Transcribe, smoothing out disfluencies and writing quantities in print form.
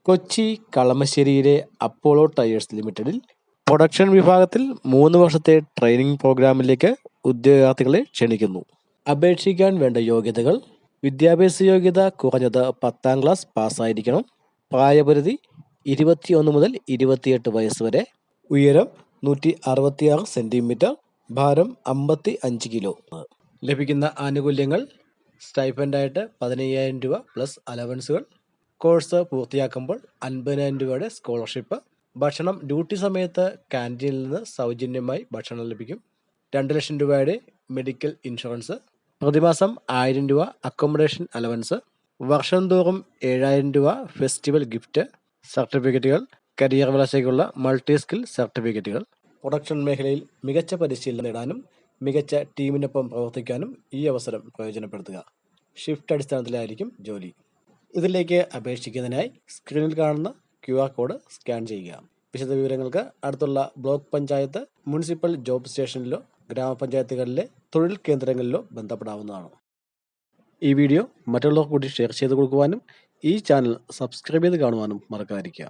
Kochi കളമശ്ശേരിയിലെ Apollo tyres ലിമിറ്റഡിൽ production വിഭാഗത്തിൽ 3 വർഷത്തെ ട്രെയിനിംഗ് പ്രോഗ്രാമിലേക്ക് ഉദ്യോഗാർത്ഥികളെ ക്ഷണിക്കുന്നു. അപേക്ഷിക്കാൻ വേണ്ട യോഗ്യതകൾ: വിദ്യാഭ്യാസ യോഗ്യത കുറഞ്ഞത് 10ാം ക്ലാസ് പാസ്സായിരിക്കണം. പ്രായപരിധി 21 മുതൽ 28 വയസ്സ് വരെ. ഉയരം 166 സെൻറ്റിമീറ്റർ. ഭാരം 55 കിലോ. ലഭിക്കുന്ന ആനുകൂല്യങ്ങൾ: സ്റ്റൈപ്പൻഡായിട്ട് 15,000 രൂപ പ്ലസ് അലവൻസുകൾ. കോഴ്സ് പൂർത്തിയാക്കുമ്പോൾ 50,000 രൂപയുടെ സ്കോളർഷിപ്പ്. ഭക്ഷണം ഡ്യൂട്ടി സമയത്ത് ക്യാൻറ്റീനിൽ നിന്ന് സൗജന്യമായി ഭക്ഷണം ലഭിക്കും. 2 ലക്ഷം രൂപയുടെ മെഡിക്കൽ ഇൻഷുറൻസ്. പ്രതിമാസം 1000 രൂപ അക്കോമഡേഷൻ അലവൻസ്. വർഷം തോറും 7,000 രൂപ ഫെസ്റ്റിവൽ ഗിഫ്റ്റ്. സർട്ടിഫിക്കറ്റുകൾ: കരിയർ വളർച്ചയ്ക്കുള്ള മൾട്ടി സ്കിൽ സർട്ടിഫിക്കറ്റുകൾ. പ്രൊഡക്ഷൻ മേഖലയിൽ മികച്ച പരിശീലനം നേടാനും മികച്ച ടീമിനൊപ്പം പ്രവർത്തിക്കാനും ഈ അവസരം പ്രയോജനപ്പെടുത്തുക. ഷിഫ്റ്റ് അടിസ്ഥാനത്തിലായിരിക്കും ജോലി. ഇതിലേക്ക് അപേക്ഷിക്കുന്നതിനായി സ്ക്രീനിൽ കാണുന്ന QR കോഡ് സ്കാൻ ചെയ്യുക. വിശദവിവരങ്ങൾക്ക് അടുത്തുള്ള ബ്ലോക്ക് പഞ്ചായത്ത്, മുനിസിപ്പൽ ജോബ് സ്റ്റേഷനിലോ ഗ്രാമപഞ്ചായത്തുകളിലെ തൊഴിൽ കേന്ദ്രങ്ങളിലോ ബന്ധപ്പെടാവുന്നതാണ്. ഈ വീഡിയോ മറ്റുള്ളവർക്ക് കൂടി ഷെയർ ചെയ്ത് കൊടുക്കുവാനും ഈ ചാനൽ സബ്സ്ക്രൈബ് ചെയ്ത് കാണുവാനും മറക്കാതിരിക്കുക.